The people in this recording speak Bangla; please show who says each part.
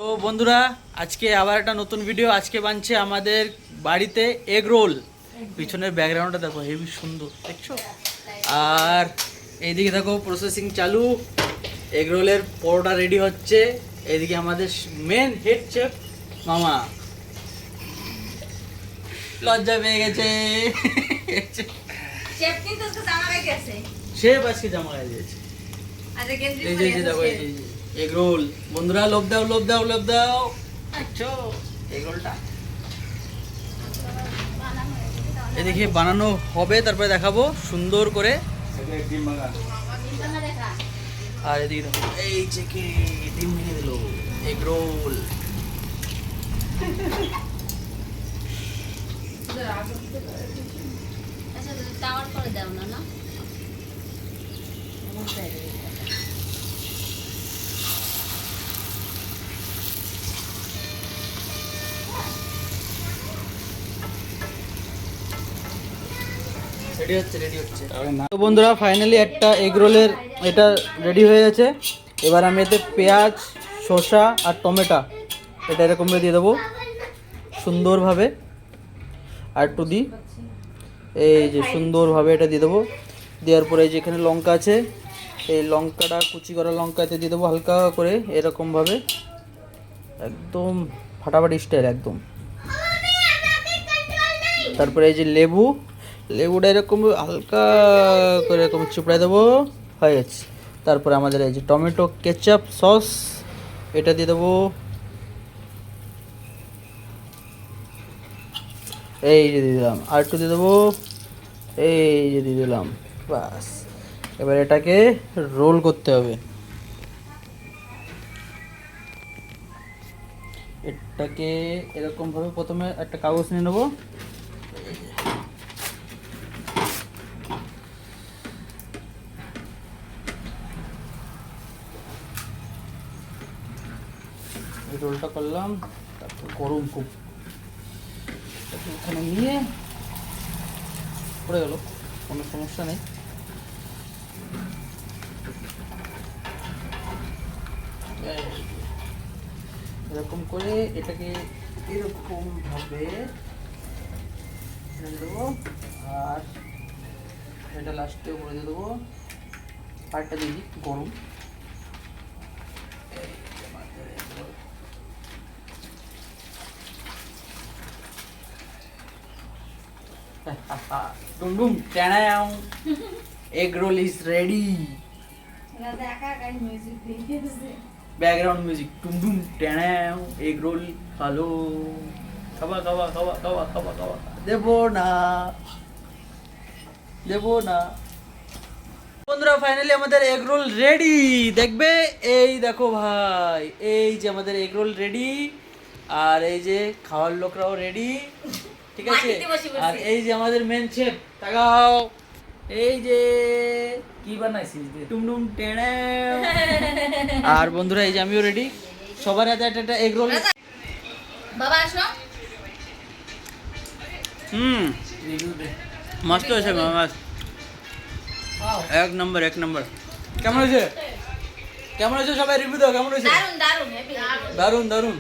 Speaker 1: তো বন্ধুরা আজকে আবার একটা নতুন ভিডিও আজকে বানছে আমাদের বাড়িতে এগ রোল। পিছনের ব্যাকগ্রাউন্ডটা দেখো হেভি সুন্দর দেখছো। আর এইদিকে দেখো প্রসেসিং চালু, এগ রোলের পরোটা রেডি হচ্ছে। এইদিকে আমাদের মেন হেড শেফ মামা লজ্জা পেয়ে গেছে। শেফ আজকে জামা গায়ে দিয়েছে। এই যে দেখো এগ রোল বন্ধুরা, লোভ দাও লোভ দাও লোভ দাও। দেখছো এগ রোলটা এদিকে বানানো হবে, তারপরে দেখাবো সুন্দর করে। আর এদিকে দেখো এই যে কি ডিম ভেঙে দিল এগ রোল। রেডি হচ্ছে। তো বন্ধুরা ফাইনালি একটা এগ রোলের এটা রেডি হয়ে গেছে। এবার আমি এতে পেঁয়াজ, শসা আর টমেটো এটা এরকম দিয়ে দেবো সুন্দরভাবে। আর একটু দিই, এই যে সুন্দরভাবে এটা দিয়ে দেবো। দেওয়ার পরে যেখানে লঙ্কা আছে এই লঙ্কাটা কুচি করা লঙ্কাতে দিয়ে দেবো হালকা করে এরকমভাবে, একদম ফাটাফাটি স্টাইল একদম। তারপরে এই যে লেবুটা এরকম হালকা করে এরকম চিপড়াই দেবো, হয়ে গেছে। তারপরে আমাদের এই যে টমেটো কেচাপ সস এটা দিয়ে দেবো, এই যে দিয়ে দিলাম। আর একটু দিয়ে দেবো, এই যে দিয়ে দিলাম। বাস এবার এটাকে রোল করতে হবে। এটাকে এরকমভাবে প্রথমে একটা কাগজ নিয়ে নেবো, রোলটা করলাম। তারপর গরম খুব এখানে নিয়ে পড়ে গেল, কোনো সমস্যা নেই। এরকম করে এটাকে এরকম ভাবে দেবো, আর এটা লাস্টে উপরে দিয়ে দেবো। আরেকটা দিয়ে দিই গরম। Egg roll is ready. Background music টুম টুম ট্যানাও। এগ রোল ভালো, খাওয়া খাওয়া খাওয়া খাওয়া খাওয়া খাওয়া। দেবো না বন্ধুরা, ফাইনালি আমাদের এগ রোল রেডি। দেখবে এই দেখো ভাই, এই যে আমাদের এগ রোল রেডি। আর এই যে খাওয়ার লোকরাও রেডি, ঠিক আছে। আর এই যে আমাদের মেন শেফ, তাকাও এই যে কি বানাইছিস টুমটুম টেড়ে। আর বন্ধুরা এই যে আমিও রেডি। সবার হাতে একটা এগ রোল। বাবা আসো। মস্ত হয়েছে মামা, এক নম্বর এক নম্বর। কেমন হয়েছে সবাই রিভিউ দাও, কেমন হয়েছে? দারুন দারুন দারুন দারুন।